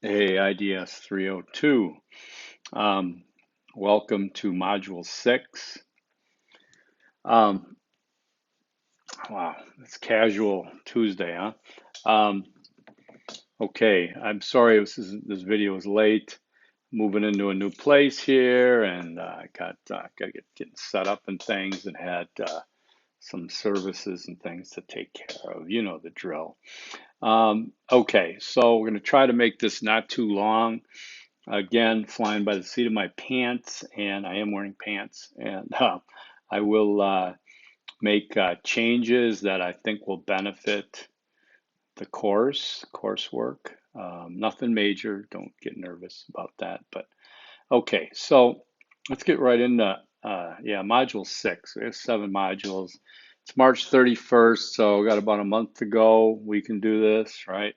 Hey, IDS 302. Um, Welcome to Module 6. Um, wow, it's casual Tuesday, huh? Um, okay, I'm sorry this video is late. Moving into a new place here, and got to getting set up and things, and had some services and things to take care of. You know the drill. Okay, so we're going to try to make this not too long. Again, flying by the seat of my pants, and I am wearing pants, and I will make changes that I think will benefit the coursework. Nothing major, don't get nervous about that. But okay, so let's get right into module 6. There's 7 modules. It's March 31st, so we got about a month to go. We can do this, right?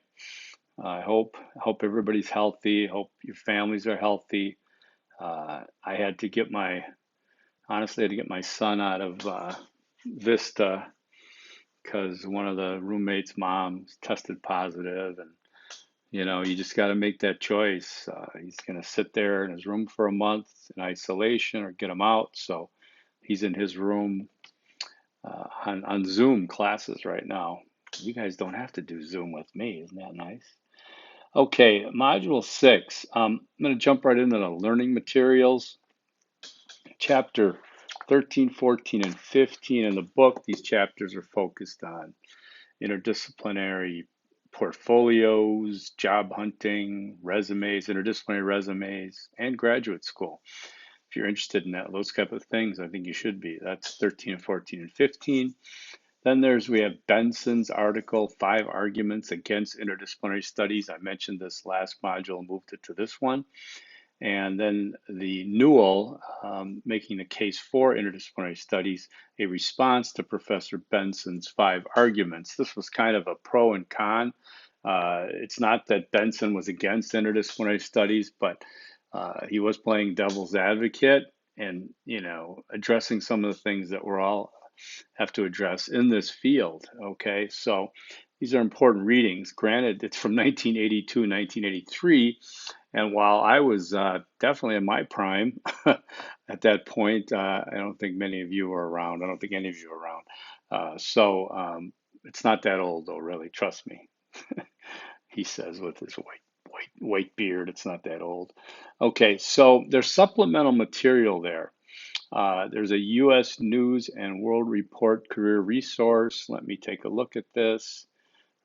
I hope everybody's healthy. Hope your families are healthy. I had to get honestly, I had to get my son out of Vista because one of the roommates' moms tested positive, and you just got to make that choice. He's going to sit there in his room for a month in isolation, or get him out. So he's in his room on Zoom classes right now. You guys don't have to do Zoom with me, isn't that nice? Okay, Module 6. I'm going to jump right into the learning materials. Chapter 13, 14, and 15 in the book. These chapters are focused on interdisciplinary portfolios, job hunting, resumes, interdisciplinary resumes, and graduate school. If you're interested in those type of things, I think you should be. That's 13 and 14 and 15. Then we have Benson's article, 5 Arguments Against Interdisciplinary Studies. I mentioned this last module and moved it to this one. And then the Newell, making the case for interdisciplinary studies, a response to Professor Benson's 5 arguments. This was kind of a pro and con. It's not that Benson was against interdisciplinary studies, but he was playing devil's advocate and, addressing some of the things that we're all have to address in this field. Okay, so these are important readings. Granted, it's from 1982, 1983, and while I was definitely in my prime at that point, I don't think many of you were around. I don't think any of you were around. It's not that old, though, really. Trust me. He says with his white beard, it's not that old. Okay, so there's supplemental material there. There's a U.S. News and World Report career resource. Let me take a look at this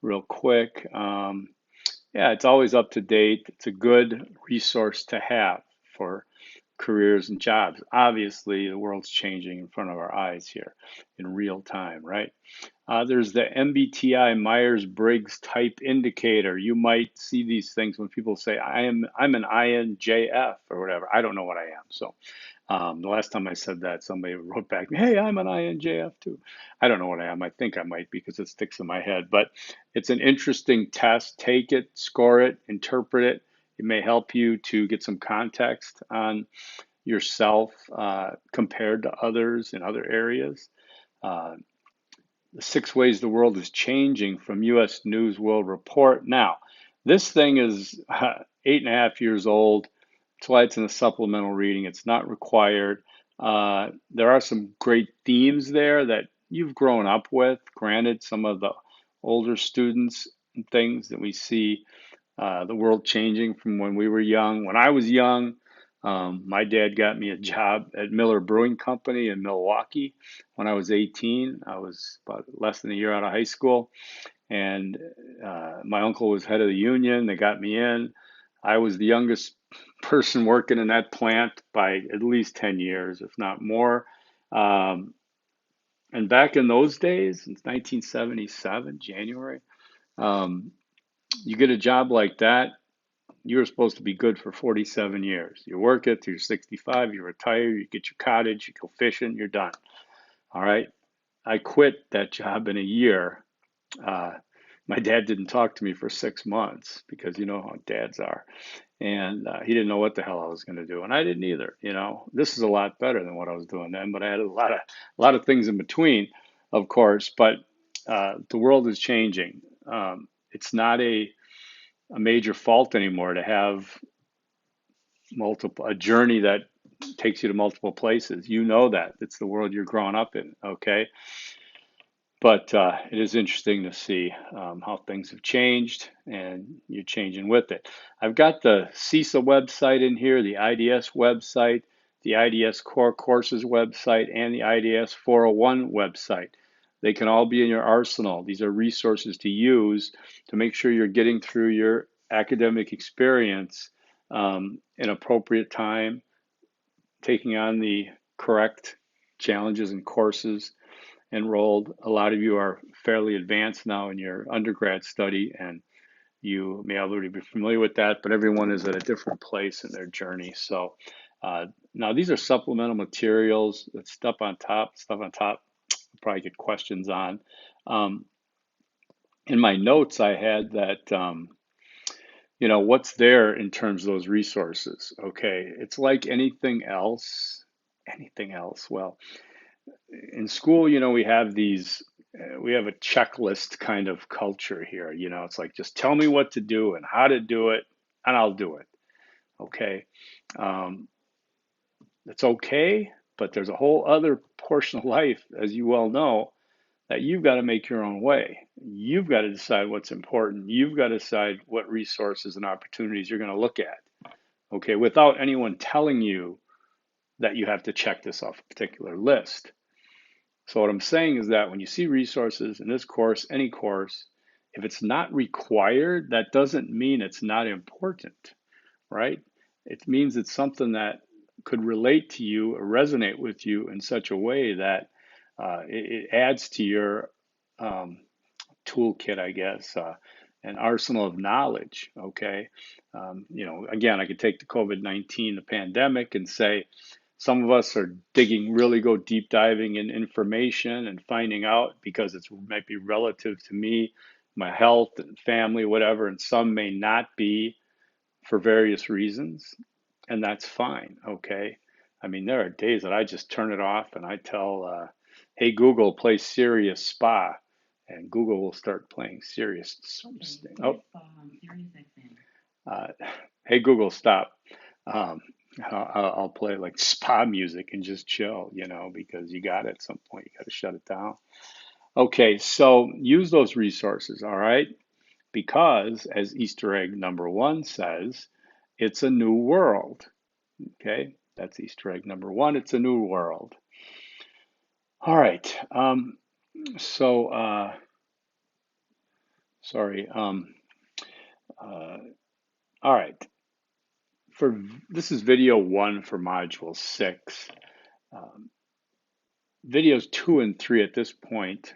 real quick. Yeah, it's always up to date. It's a good resource to have for careers and jobs. Obviously, the world's changing in front of our eyes here in real time, right? There's the MBTI Myers-Briggs type indicator. You might see these things when people say, I'm an INJF or whatever. I don't know what I am. So the last time I said that, somebody wrote back, hey, I'm an INJF too. I don't know what I am. I think I might because it sticks in my head. But it's an interesting test. Take it, score it, interpret it. It may help you to get some context on yourself compared to others in other areas. Uh, the 6 ways the world is changing from U.S. News World Report. Now, this thing is 8.5 years old. That's why it's in a supplemental reading. It's not required. There are some great themes there that you've grown up with. Granted, some of the older students and things that we see the world changing from when we were young. When I was young, my dad got me a job at Miller Brewing Company in Milwaukee when I was 18. I was about less than a year out of high school, and my uncle was head of the union. They got me in. I was the youngest person working in that plant by at least 10 years, if not more. Um, and back in those days, since 1977, January, um, you get a job like that, you were supposed to be good for 47 years. You work it till you're 65, you retire, you get your cottage, you go fishing, you're done. All right. I quit that job in a year. Uh, my dad didn't talk to me for 6 months because you know how dads are. And he didn't know what the hell I was going to do. And I didn't either. This is a lot better than what I was doing then, but I had a lot of things in between, of course. But the world is changing. It's not a major fault anymore to have a journey that takes you to multiple places. You know that. It's the world you're growing up in, okay? But it is interesting to see how things have changed, and you're changing with it. I've got the CISA website in here, the IDS website, the IDS Core Courses website, and the IDS 401 website. They can all be in your arsenal. These are resources to use to make sure you're getting through your academic experience in appropriate time, taking on the correct challenges and courses enrolled. A lot of you are fairly advanced now in your undergrad study, and you may already be familiar with that, but everyone is at a different place in their journey. So now these are supplemental materials. That stuff on top, probably get questions on. In my notes, I had that, what's there in terms of those resources? Okay, it's like anything else. Well, in school, we have we have a checklist kind of culture here. It's like, just tell me what to do and how to do it, and I'll do it. Okay. Um, it's okay, but there's a whole other portion of life, as you well know, that you've got to make your own way. You've got to decide what's important. You've got to decide what resources and opportunities you're going to look at. Okay. Without anyone telling you that you have to check this off a particular list. So what I'm saying is that when you see resources in this course, any course, if it's not required, that doesn't mean it's not important, right? It means it's something that could relate to you or resonate with you in such a way that it adds to your toolkit, I guess, an arsenal of knowledge, okay? Again, I could take the COVID-19, the pandemic, and say, some of us are go deep diving in information and finding out because it might be relative to me, my health and family, whatever, and some may not be for various reasons, and that's fine, okay? I mean, there are days that I just turn it off and I tell, hey, Google, play Serious Spa, and Google will start playing Serious. Okay, oh, Sirius hey, Google, stop. Um, I'll play like spa music and just chill, because you got it at some point, you got to shut it down. Okay, so use those resources, all right? Because as Easter egg number 1 says, it's a new world. Okay, that's Easter egg number 1. It's a new world. All right. Sorry. All right. This is video 1 for module 6. Videos 2 and 3 at this point,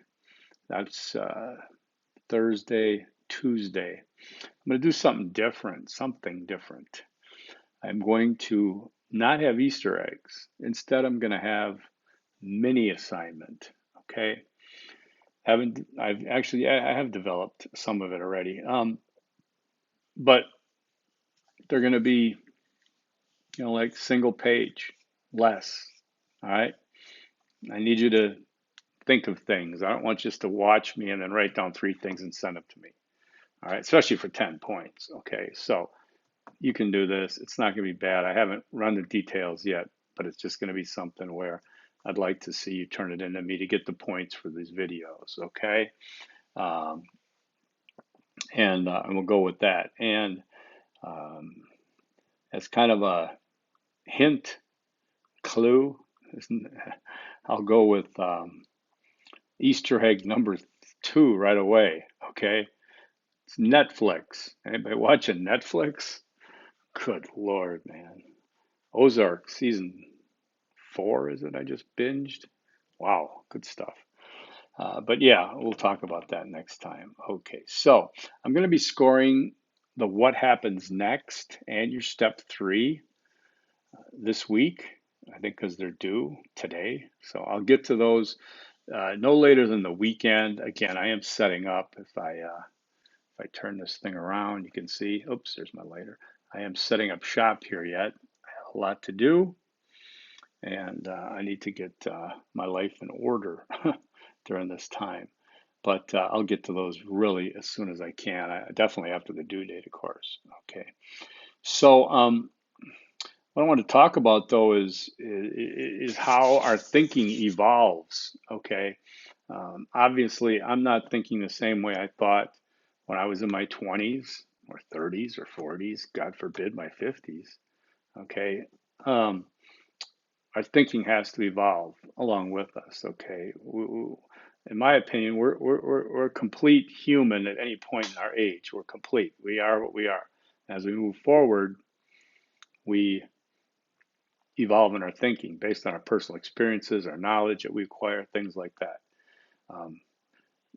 that's Thursday, Tuesday. I'm going to do something different. I'm going to not have Easter eggs. Instead, I'm going to have mini assignment. Okay. I have developed some of it already. But they're going to be, like single page, less. All right. I need you to think of things. I don't want you just to watch me and then write down 3 things and send them to me. All right. Especially for 10 points. Okay. So you can do this. It's not going to be bad. I haven't run the details yet, but it's just going to be something where I'd like to see you turn it into me to get the points for these videos, okay? And we'll go with that. And as kind of a hint, clue, I'll go with Easter egg number 2 right away, okay? It's Netflix. Anybody watching Netflix? Good Lord, man. Ozark season 4, is it? I just binged. Wow, good stuff. But yeah, we'll talk about that next time. Okay, so I'm going to be scoring the what happens next and your step 3 this week, I think, because they're due today. So I'll get to those no later than the weekend. Again, I am setting up. If I turn this thing around, you can see, oops, there's my lighter. I am setting up shop here yet. I have a lot to do, and I need to get my life in order during this time. but I'll get to those really as soon as I can. Definitely after the due date, of course. Okay. So what I want to talk about though is how our thinking evolves. Okay. Obviously, I'm not thinking the same way I thought when I was in my 20s or 30s or 40s, God forbid my 50s. Okay. Um, our thinking has to evolve along with us. Okay. In my opinion, we're a complete human at any point in our age. We're complete. We are what we are. As we move forward, we evolve in our thinking based on our personal experiences, our knowledge that we acquire, things like that. Um,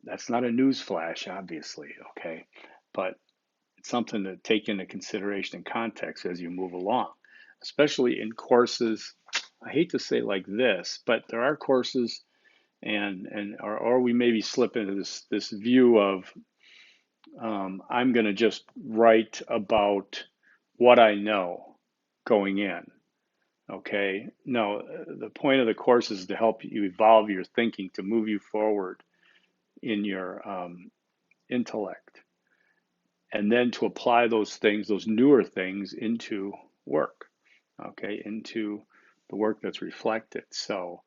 that's not a news flash, obviously, okay, but it's something to take into consideration and context as you move along, especially in courses. I hate to say like this, but there are courses, or we maybe slip into this view of I'm going to just write about what I know going in. Okay. No, the point of the course is to help you evolve your thinking, to move you forward in your intellect, and then to apply those things, those newer things, into work. Okay, into the work that's reflected. So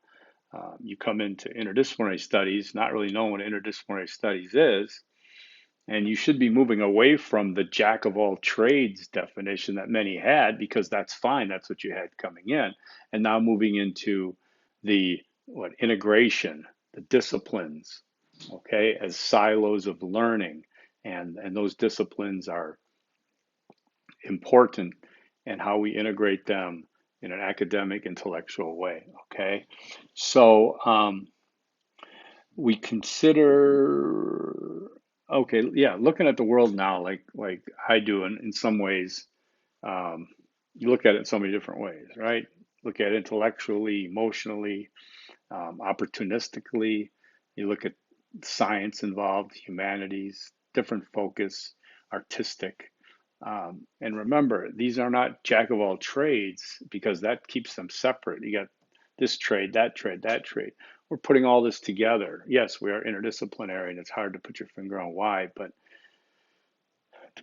you come into interdisciplinary studies, not really knowing what interdisciplinary studies is, and you should be moving away from the jack of all trades definition that many had, because that's fine, that's what you had coming in, and now moving into the what integration, the disciplines, okay, as silos of learning, and those disciplines are important and how we integrate them in an academic intellectual way. Okay, so we consider, okay, yeah, looking at the world now like I do in some ways. um, you look at it in so many different ways, right? Look at it intellectually, emotionally, opportunistically. You look at science involved, humanities, different focus, artistic. And remember, these are not jack of all trades, because that keeps them separate. You got this trade, that trade, that trade. We're putting all this together. Yes, we are interdisciplinary, and it's hard to put your finger on why, but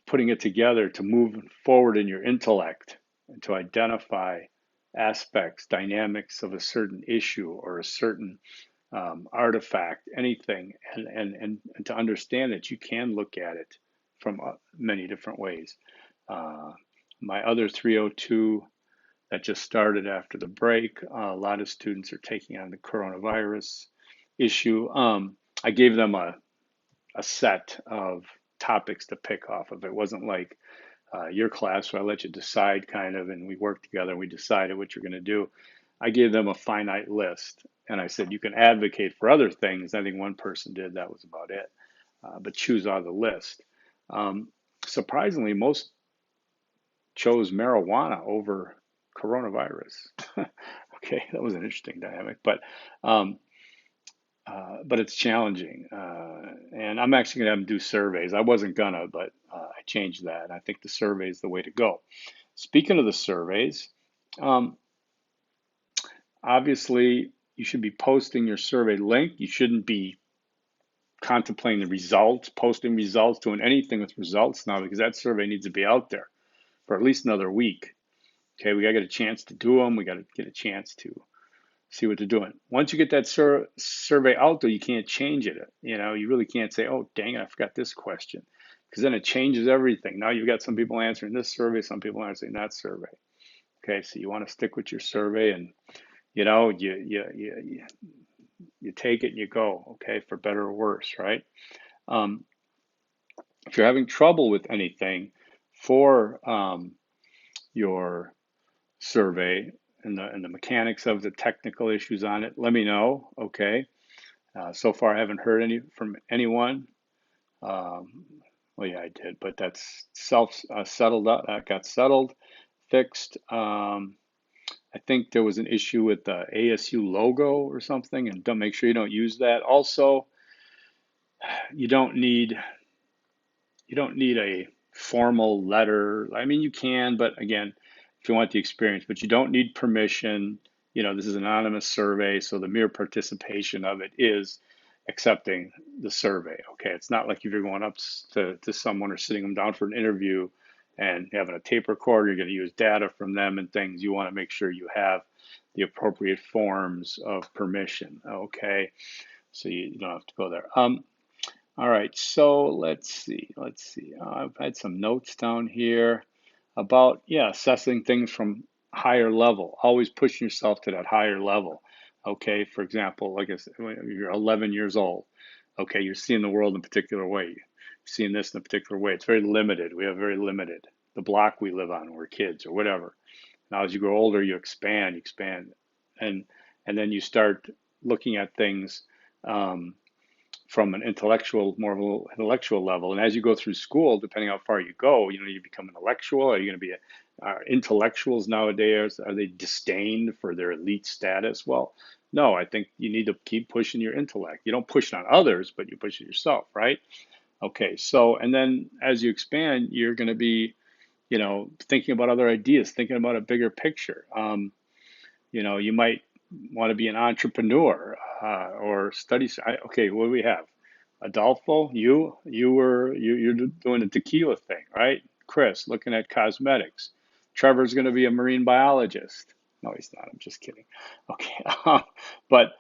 putting it together to move forward in your intellect and to identify aspects, dynamics of a certain issue or a certain artifact, anything, and to understand that you can look at it from many different ways. Uh, my other 302 that just started after the break, a lot of students are taking on the coronavirus issue. I gave them a set of topics to pick off of. It wasn't like your class where I let you decide kind of, and we worked together and we decided what you're going to do. I gave them a finite list, and I said you can advocate for other things. I think one person did. That was about it. But choose out of the list. Um, Surprisingly, most chose marijuana over coronavirus. Okay, that was an interesting dynamic, um, but it's challenging. And I'm actually going to have them do surveys. I wasn't gonna, but I changed that. And I think the survey is the way to go. Speaking of the surveys, um, obviously you should be posting your survey link. You shouldn't be contemplating the results, posting results, doing anything with results now, because that survey needs to be out there for at least another week. Okay, we got to get a chance to do them. We got to get a chance to see what they're doing. Once you get that survey out, though, you can't change it. You know, you really can't say, "Oh, dang it, I forgot this question," because then it changes everything. Now you've got some people answering this survey, some people answering that survey. Okay, so you want to stick with your survey, and you know, you take it and you go. Okay, for better or worse, right? Um, if you're having trouble with anything for your survey and the mechanics of the technical issues on it, let me know. Okay. So far, I haven't heard any from anyone. Um, well, yeah, I did, but that's self settled up. Got settled, fixed. I think there was an issue with the ASU logo or something, and don't make sure you don't use that. Also, you don't need you don't need a formal letter. I mean, you can, but again, if you want the experience, but you don't need permission. You know, this is an anonymous survey, so the mere participation of it is accepting the survey. Okay, it's not like if you're going up to someone or sitting them down for an interview and having a tape recorder, you're going to use data from them and things. You want to make sure you have the appropriate forms of permission. Okay, so you don't have to go there. All right, so let's see. I've had some notes down here about, yeah, assessing things from higher level, always pushing yourself to that higher level. Okay, for example, like I said, when you're 11 years old, okay, you're seeing the world in a particular way. You're seeing this in a particular way. It's very limited. We have very limited. The block we live on, we're kids or whatever. Now, as you grow older, you expand, and then you start looking at things. From an intellectual, more of an intellectual level. And as you go through school, depending how far you go, you become intellectual. Are you going to be intellectuals nowadays? Are they disdained for their elite status? Well, no, I think you need to keep pushing your intellect. You don't push it on others, but you push it yourself, right? Okay, so, and then as you expand, you're going to be, thinking about other ideas, thinking about a bigger picture. You might want to be an entrepreneur or study. Okay, what do we have? Adolfo, you're doing the tequila thing, right? Chris, looking at cosmetics. Trevor's going to be a marine biologist. No, he's not. I'm just kidding. Okay, but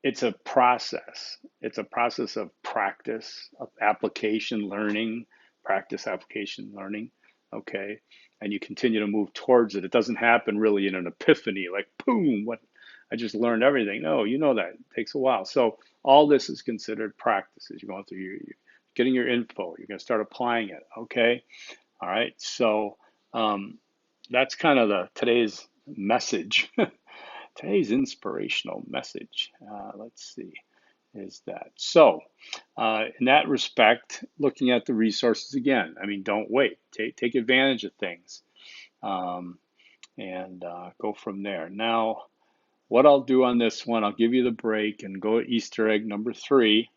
it's a process. It's a process of practice, of application learning, practice, application learning. Okay. And you continue to move towards it. It doesn't happen really in an epiphany, like, boom, what I just learned everything. No, you know that. It takes a while. So all this is considered practices. You're going through you're getting your info. You're going to start applying it. Okay. All right. So that's kind of today's message. Today's inspirational message, let's see, is that. So, in that respect, looking at the resources again, I mean, don't wait. Take advantage of things and go from there. Now, what I'll do on this one, I'll give you the break and go Easter egg number 3.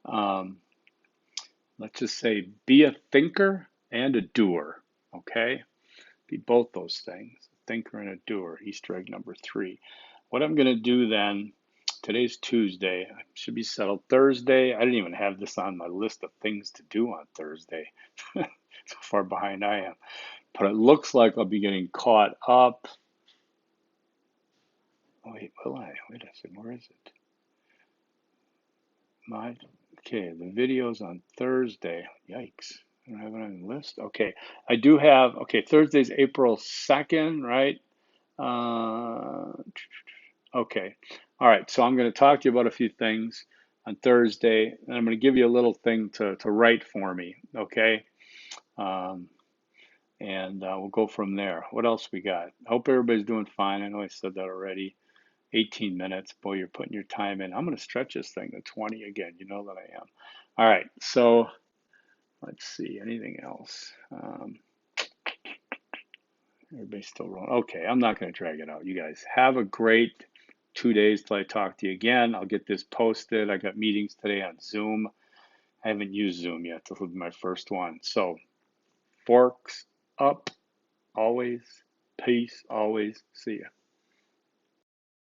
Let's just say be a thinker and a doer, okay? Be both those things, a thinker and a doer, Easter egg number 3. What I'm going to do then, today's Tuesday, I should be settled Thursday. I didn't even have this on my list of things to do on Thursday. So far behind I am. But it looks like I'll be getting caught up. Wait, will I? Wait a second, where is it? Okay, the video's on Thursday. Yikes. I don't have it on the list. Okay, I do have, okay, Thursday's April 2nd, right? Okay. All right. So I'm going to talk to you about a few things on Thursday, and I'm going to give you a little thing to write for me. Okay. Um, and we'll go from there. What else we got? I hope everybody's doing fine. I know I said that already. 18 minutes. Boy, you're putting your time in. I'm going to stretch this thing to 20 again. You know that I am. All right. So let's see. Anything else? Everybody's still rolling. Okay, I'm not going to drag it out. You guys have a great 2 days till I talk to you again. I'll get this posted. I got meetings today on Zoom. I haven't used Zoom yet. This will be my first one. So, forks up always. Peace always. See ya.